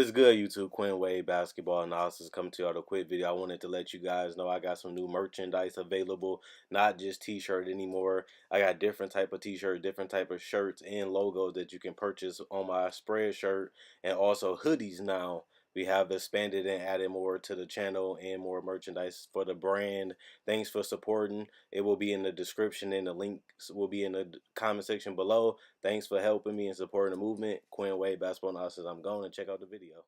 is good, YouTube? Quinn Wade Basketball Analysis coming to you with a quick video. I wanted to let you guys know I got some new merchandise available, not just t-shirt anymore. I got different type of t-shirts, different type of shirts and logos that you can purchase on my spread shirt, and also hoodies now. We have expanded and added more to the channel and more merchandise for the brand. Thanks for supporting. It will be in the description and the links will be in the comment section below. Thanks for helping me and supporting the movement. Quinn Wade Basketball Analysis. I'm going to check out the video.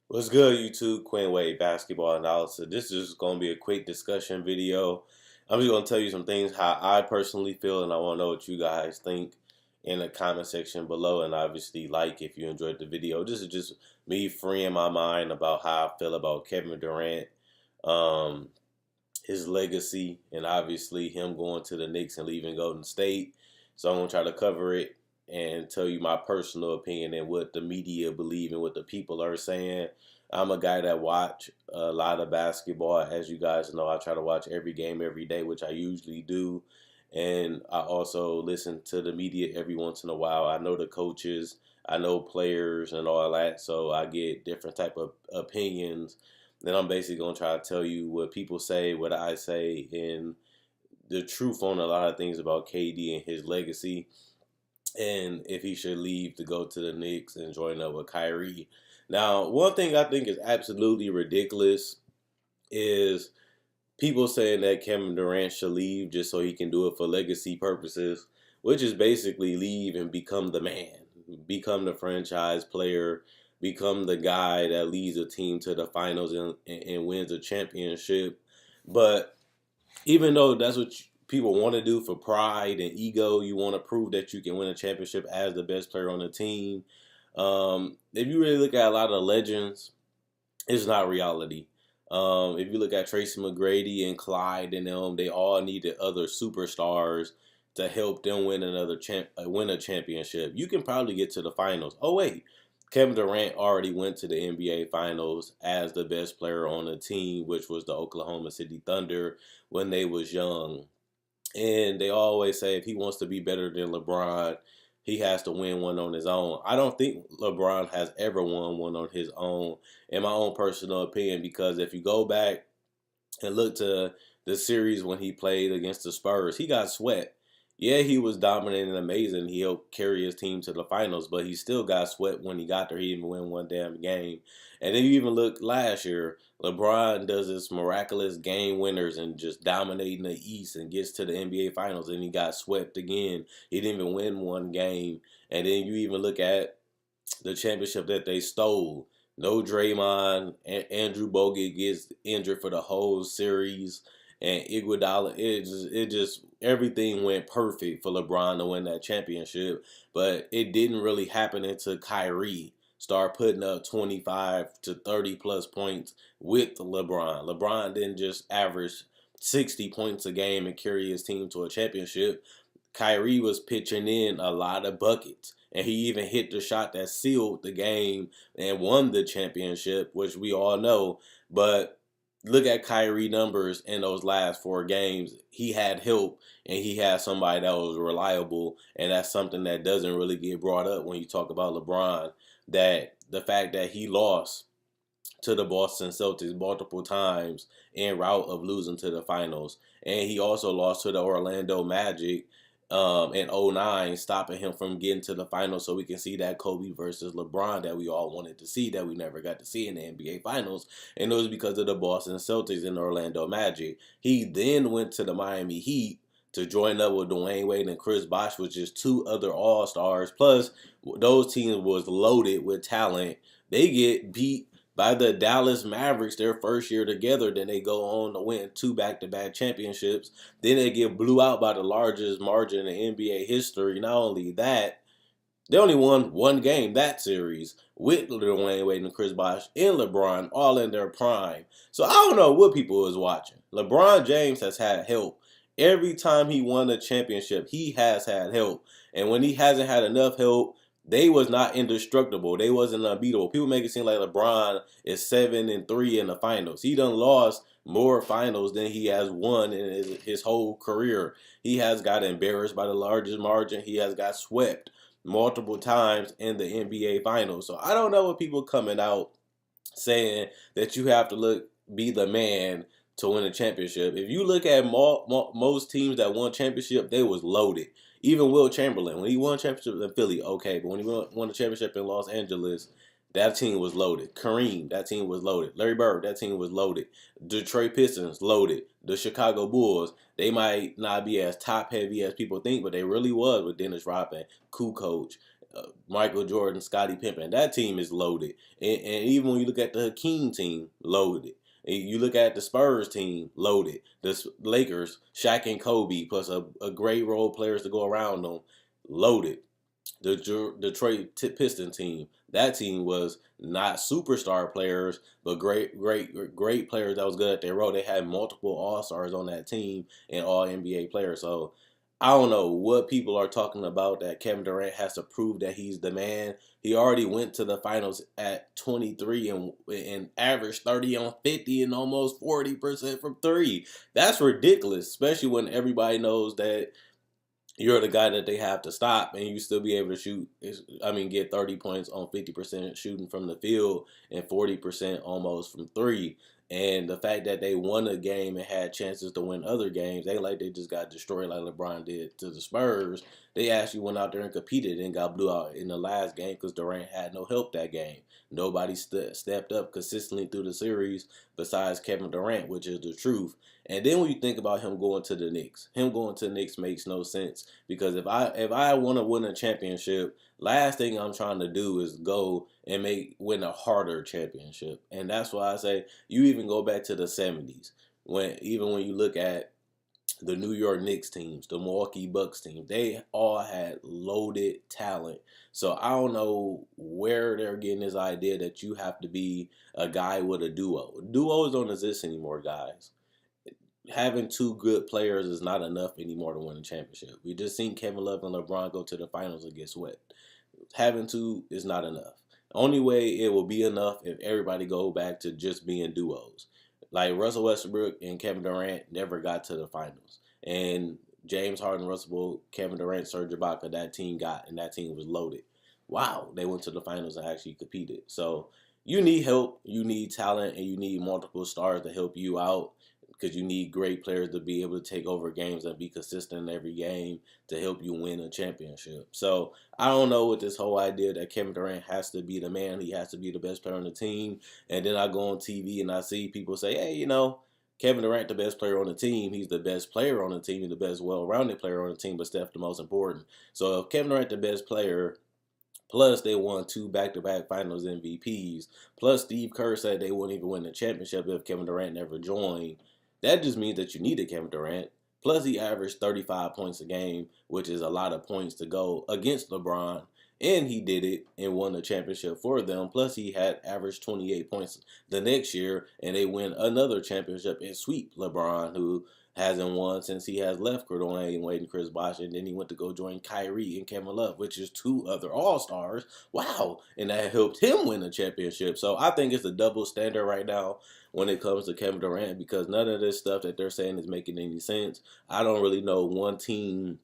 What's good, YouTube? Quinn Wade Basketball Analysis. This is going to be a quick discussion video. I'm just going to tell you some things how I personally feel, and I want to know what you guys think in the comment section below. And obviously, like if you enjoyed the video. This is just me freeing my mind about how I feel about Kevin Durant, his legacy, and obviously him going to the Knicks and leaving Golden State. So I'm going to try to cover it and tell you my personal opinion and what the media believe and what the people are saying. I'm a guy that watch a lot of basketball. As you guys know, I try to watch every game every day, which I usually do. And I also listen to the media every once in a while. I know the coaches, I know players and all that, so I get different type of opinions. Then I'm basically going to try to tell you what people say, what I say, and the truth on a lot of things about KD and his legacy, and if he should leave to go to the Knicks and join up with Kyrie. Now, one thing I think is absolutely ridiculous is people saying that Kevin Durant should leave just so he can do it for legacy purposes, which is basically leave and become the man, become the franchise player, become the guy that leads a team to the finals and wins a championship. But even though that's what people want to do for pride and ego, you want to prove that you can win a championship as the best player on the team. If you really look at a lot of legends, it's not reality. If you look at Tracy McGrady and Clyde and them, they all needed other superstars to help them win win a championship. You can probably get to the finals. Oh wait, Kevin Durant already went to the NBA Finals as the best player on the team, which was the Oklahoma City Thunder when they was young. And they always say if he wants to be better than LeBron, he has to win one on his own. I don't think LeBron has ever won one on his own, in my own personal opinion, because if you go back and look to the series when he played against the Spurs, he got swept. Yeah, he was dominant and amazing. He helped carry his team to the finals, but he still got swept when he got there. He didn't win one damn game. And then you even look last year, LeBron does this miraculous game winners and just dominating the East and gets to the NBA Finals, and he got swept again. He didn't even win one game. And then you even look at the championship that they stole. No Draymond, Andrew Bogut gets injured for the whole series, and Iguodala. It just everything went perfect for LeBron to win that championship, but it didn't really happen until Kyrie started putting up 25 to 30 plus points with LeBron. LeBron didn't just average 60 points a game and carry his team to a championship. Kyrie was pitching in a lot of buckets, and he even hit the shot that sealed the game and won the championship, which we all know. But look at Kyrie numbers in those last 4 games. He had help, and he had somebody that was reliable, and that's something that doesn't really get brought up when you talk about LeBron, that the fact that he lost to the Boston Celtics multiple times en route of losing to the finals. And he also lost to the Orlando Magic in '09, stopping him from getting to the finals, so we can see that Kobe versus LeBron that we all wanted to see that we never got to see in the NBA Finals. And it was because of the Boston Celtics and the Orlando Magic. He then went to the Miami Heat to join up with Dwayne Wade and Chris Bosh, which is 2 other All-Stars. Plus, those teams was loaded with talent. They get beat by the Dallas Mavericks their first year together. Then they go on to win 2 back-to-back championships. Then they get blew out by the largest margin in NBA history. Not only that, they only won 1 game that series with Dwayne Wade and Chris Bosh and LeBron all in their prime. So I don't know what people was watching. LeBron James has had help. Every time he won a championship, he has had help. And when he hasn't had enough help, they was not indestructible. They wasn't unbeatable. People make it seem like LeBron is 7-3 in the finals. He done lost more finals than he has won in his whole career. He has got embarrassed by the largest margin. He has got swept. multiple times in the NBA Finals. So I don't know what people coming out saying that you have to be the man to win a championship. If you look at most teams that won championship, they was loaded. Even Will Chamberlain, when he won championship in Philly, okay, but when he won a championship in Los Angeles, that team was loaded. Kareem, that team was loaded. Larry Bird, that team was loaded. Detroit Pistons, loaded. The Chicago Bulls, they might not be as top heavy as people think, but they really was with Dennis Rodman, Kukoc, Michael Jordan, Scottie Pippen. That team is loaded. And even when you look at the Hakeem team, loaded. And you look at the Spurs team, loaded. The Lakers, Shaq and Kobe, plus a great role players to go around them, loaded. The Detroit Piston team, that team was not superstar players, but great players that was good at their role. They had multiple All Stars on that team and All NBA players. So I don't know what people are talking about that Kevin Durant has to prove that he's the man. He already went to the finals at 23 and averaged 30 on 50 and almost 40% from three. That's ridiculous, especially when everybody knows that you're the guy that they have to stop, and you still be able to shoot. Get 30 points on 50% shooting from the field and 40% almost from three. And the fact that they won a game and had chances to win other games, they just got destroyed like LeBron did to the Spurs. They actually went out there and competed and got blew out in the last game because Durant had no help that game. Nobody stepped up consistently through the series besides Kevin Durant, which is the truth. And then when you think about him going to the Knicks, him going to the Knicks makes no sense because if I want to win a championship, last thing I'm trying to do is go and win a harder championship. And that's why I say you even go back to the 70s when you look at the New York Knicks teams, the Milwaukee Bucks team, they all had loaded talent. So I don't know where they're getting this idea that you have to be a guy with a duo. Duos don't exist anymore, guys. Having two good players is not enough anymore to win a championship. We just seen Kevin Love and LeBron go to the finals and get swept. Having two is not enough. Only way it will be enough if everybody go back to just being duos. Like Russell Westbrook and Kevin Durant never got to the finals. And James Harden, Russell, Kevin Durant, Serge Ibaka, that team got, and that team was loaded. Wow, they went to the finals and actually competed. So you need help, you need talent, and you need multiple stars to help you out because you need great players to be able to take over games and be consistent in every game to help you win a championship. So I don't know what this whole idea that Kevin Durant has to be the man, he has to be the best player on the team. And then I go on TV and I see people say, hey, Kevin Durant, the best player on the team. He's the best player on the team. He's the best well-rounded player on the team, but Steph the most important. So if Kevin Durant the best player, plus, they won two back-to-back Finals MVPs. Plus, Steve Kerr said they wouldn't even win the championship if Kevin Durant never joined. That just means that you needed Kevin Durant. Plus, he averaged 35 points a game, which is a lot of points to go against LeBron. And he did it and won the championship for them. Plus, he had averaged 28 points the next year, and they win another championship and sweep LeBron, who hasn't won since he has left Dwayne Wade and Chris Bosh, and then he went to go join Kyrie and Kevin Love, which is two other All-Stars. Wow. And that helped him win a championship. So I think it's a double standard right now when it comes to Kevin Durant because none of this stuff that they're saying is making any sense. I don't really know one team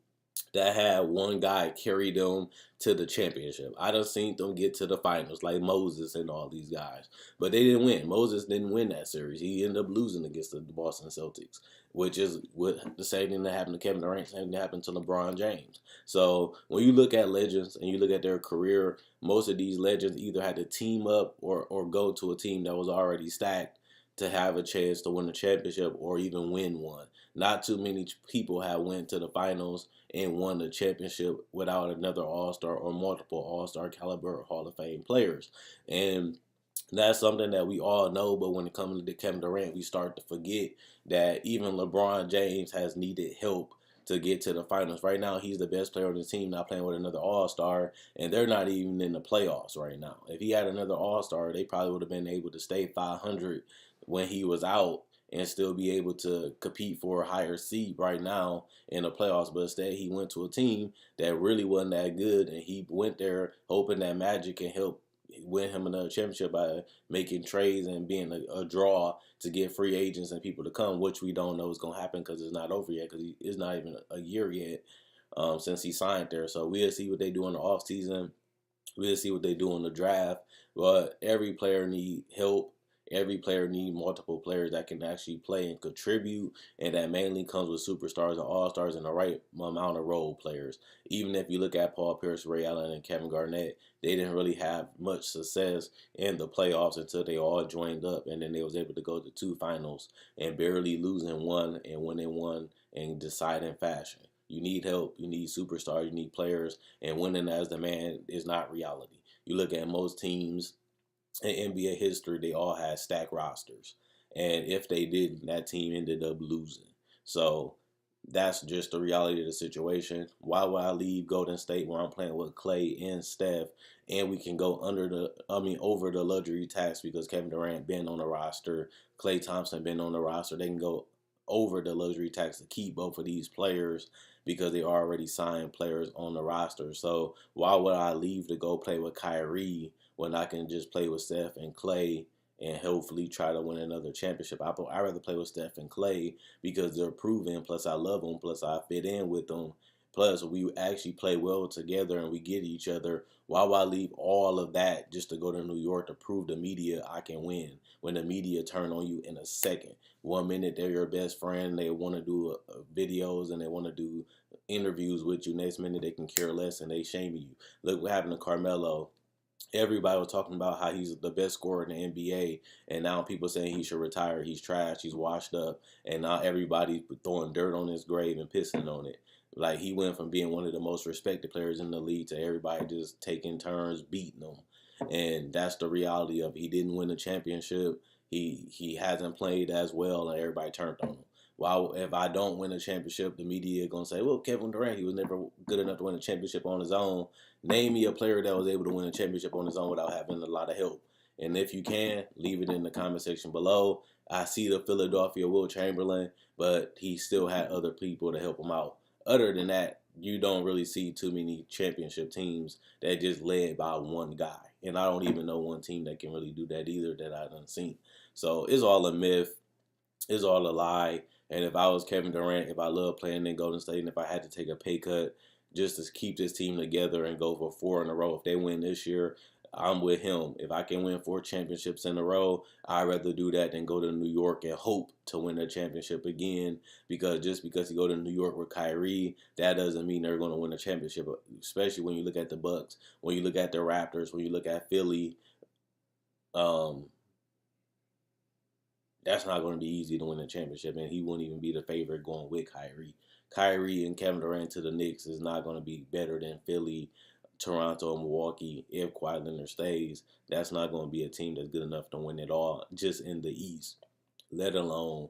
that had one guy carry them to the championship. I done seen them get to the finals like Moses and all these guys. But they didn't win. Moses didn't win that series. He ended up losing against the Boston Celtics, which is what the same thing that happened to Kevin Durant, same thing that happened to LeBron James. So when you look at legends and you look at their career, most of these legends either had to team up or go to a team that was already stacked to have a chance to win a championship or even win one. Not too many people have went to the finals and won the championship without another All-Star or multiple All-Star caliber Hall of Fame players. And that's something that we all know, but when it comes to Kevin Durant, we start to forget that even LeBron James has needed help to get to the finals. Right now, he's the best player on the team, not playing with another All-Star, and they're not even in the playoffs right now. If he had another All-Star, they probably would have been able to stay 500 when he was out and still be able to compete for a higher seed right now in the playoffs. But instead, he went to a team that really wasn't that good, and he went there hoping that Magic can help win him another championship by making trades and being a draw to get free agents and people to come, which we don't know is going to happen because it's not over yet because it's not even a year yet. since he signed there. So we'll see what they do in the offseason. We'll see what they do in the draft. But every player need help. Every player need multiple players that can actually play and contribute, and that mainly comes with superstars and all-stars and the right amount of role players. Even if you look at Paul Pierce, Ray Allen, and Kevin Garnett, they didn't really have much success in the playoffs until they all joined up, and then they was able to go to 2 finals and barely losing one and winning one in deciding fashion. You need help. You need superstars. You need players. And winning as the man is not reality. You look at most teams in NBA history, they all had stacked rosters. And if they didn't, that team ended up losing. So that's just the reality of the situation. Why would I leave Golden State where I'm playing with Clay and Steph, and we can go over the luxury tax because Kevin Durant been on the roster, Clay Thompson been on the roster. They can go over the luxury tax to keep both of these players because they already signed players on the roster. So why would I leave to go play with Kyrie when I can just play with Steph and Clay and hopefully try to win another championship? I'd rather play with Steph and Clay because they're proven, plus I love them, plus I fit in with them, plus we actually play well together and we get each other. Why would I leave all of that just to go to New York to prove the media I can win when the media turn on you in a second? 1 minute they're your best friend, they want to do videos and they want to do interviews with you. Next minute they can care less and they shame you. Look what happened to Carmelo. Everybody was talking about how he's the best scorer in the NBA, and now people saying he should retire. He's trash. He's washed up, and now everybody throwing dirt on his grave and pissing on it. Like, he went from being one of the most respected players in the league to everybody just taking turns beating him, and that's the reality of it. He didn't win the championship. He hasn't played as well, and everybody turned on him. Well, if I don't win a championship, the media are gonna say, "Well, Kevin Durant, he was never good enough to win a championship on his own." Name me a player that was able to win a championship on his own without having a lot of help. And if you can, leave it in the comment section below. I see the Philadelphia Will Chamberlain, but he still had other people to help him out. Other than that, you don't really see too many championship teams that just led by one guy. And I don't even know one team that can really do that either that I done seen. So it's all a myth. It's all a lie. And if I was Kevin Durant, if I loved playing in Golden State, and if I had to take a pay cut just to keep this team together and go for 4 in a row, if they win this year, I'm with him. If I can win 4 championships in a row, I'd rather do that than go to New York and hope to win a championship again. Because just because you go to New York with Kyrie, that doesn't mean they're going to win a championship. Especially when you look at the Bucks, when you look at the Raptors, when you look at Philly. That's not going to be easy to win a championship, and he wouldn't even be the favorite going with Kyrie. Kyrie and Kevin Durant to the Knicks is not going to be better than Philly, Toronto, and Milwaukee if Kawhi Leonard stays. That's not going to be a team that's good enough to win it all just in the East, let alone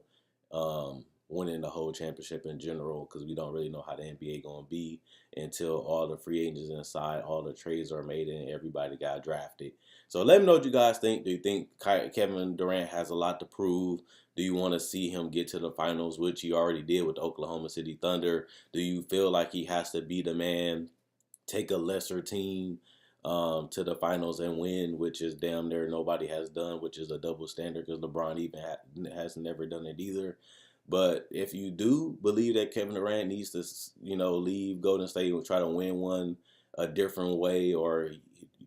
winning the whole championship in general, because we don't really know how the NBA going to be until all the free agents inside, all the trades are made, and everybody got drafted. So let me know what you guys think. Do you think Kevin Durant has a lot to prove? Do you want to see him get to the finals, which he already did with the Oklahoma City Thunder? Do you feel like he has to be the man, take a lesser team to the finals and win, which is damn near nobody has done, which is a double standard because LeBron even has never done it either? But if you do believe that Kevin Durant needs to, leave Golden State and try to win one a different way, or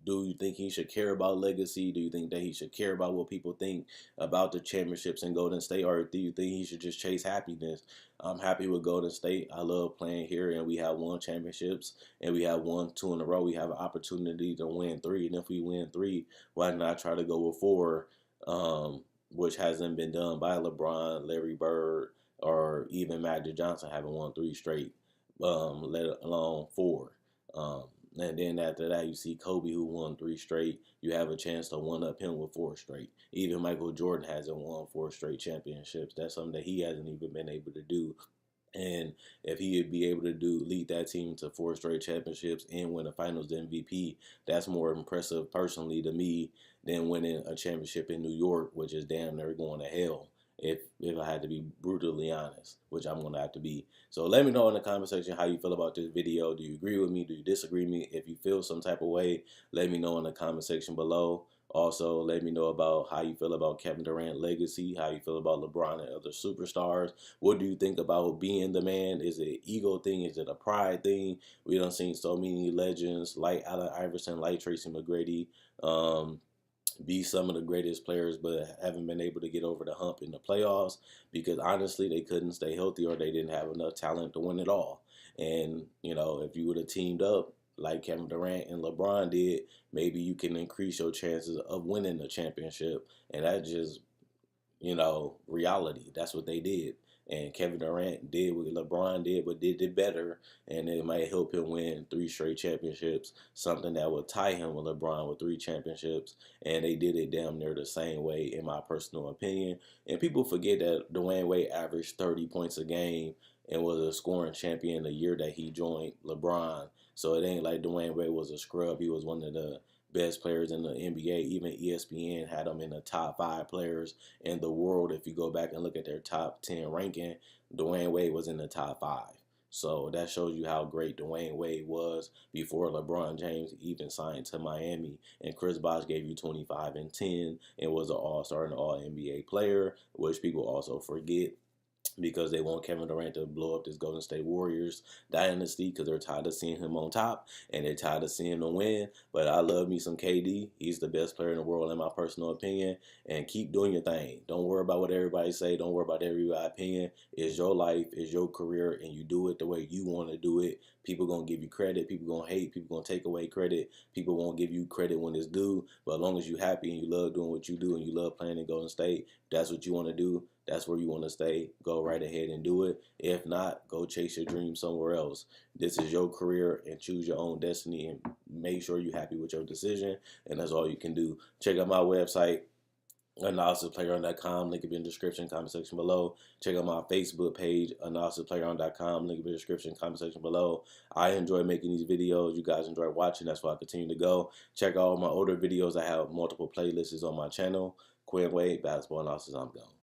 do you think he should care about legacy? Do you think that he should care about what people think about the championships in Golden State, or do you think he should just chase happiness? I'm happy with Golden State. I love playing here, and we have won championships, and we have won 2 in a row. We have an opportunity to win 3, and if we win 3, why not try to go with 4? Which hasn't been done by LeBron, Larry Bird, or even Magic Johnson having won 3 straight, let alone 4. And then after that, you see Kobe, who won 3 straight. You have a chance to one-up him with 4 straight. Even Michael Jordan hasn't won 4 straight championships. That's something that he hasn't even been able to do. And if he would be able to lead that team to 4 straight championships and win a Finals MVP, that's more impressive personally to me than winning a championship in New York, which is damn near going to hell. If I had to be brutally honest, which I'm going to have to be. So let me know in the comment section how you feel about this video. Do you agree with me? Do you disagree with me? If you feel some type of way, let me know in the comment section below. Also, let me know about how you feel about Kevin Durant legacy, how you feel about LeBron and other superstars. What do you think about being the man? Is it an ego thing? Is it a pride thing? We done seen so many legends like Allen Iverson, like Tracy McGrady, um, be some of the greatest players, but haven't been able to get over the hump in the playoffs because honestly, they couldn't stay healthy or they didn't have enough talent to win it all. And, you know, if you would have teamed up like Kevin Durant and LeBron did, maybe you can increase your chances of winning the championship. And that just reality. That's what they did. And Kevin Durant did what LeBron did, but did it better. And it might help him win 3 straight championships, something that would tie him with LeBron with 3 championships. And they did it damn near the same way, in my personal opinion. And people forget that Dwayne Wade averaged 30 points a game and was a scoring champion the year that he joined LeBron. So it ain't like Dwayne Wade was a scrub. He was one of the best players in the NBA. Even ESPN had him in the top 5 players in the world. If you go back and look at their top 10 ranking, Dwayne Wade was in the top 5. So that shows you how great Dwayne Wade was before LeBron James even signed to Miami. And Chris Bosh gave you 25 and 10 and was an all-star and all NBA player, which people also forget because they want Kevin Durant to blow up this Golden State Warriors dynasty because they're tired of seeing him on top and they're tired of seeing him win. But I love me some KD. He's the best player in the world in my personal opinion. And keep doing your thing. Don't worry about what everybody say. Don't worry about everybody's opinion. It's your life. It's your career. And you do it the way you want to do it. People going to give you credit. People going to hate. People going to take away credit. People won't give you credit when it's due. But as long as you're happy and you love doing what you do and you love playing in Golden State, that's what you want to do. That's where you want to stay. Go right ahead and do it. If not, go chase your dream somewhere else. This is your career and choose your own destiny and make sure you're happy with your decision. And that's all you can do. Check out my website, analysisplayground.com. Link in the description, comment section below. Check out my Facebook page, analysisplayground.com. Link in the description, comment section below. I enjoy making these videos. You guys enjoy watching. That's why I continue to go. Check out all my older videos. I have multiple playlists on my channel. Quinn Wade, Basketball Analysis. I'm gone.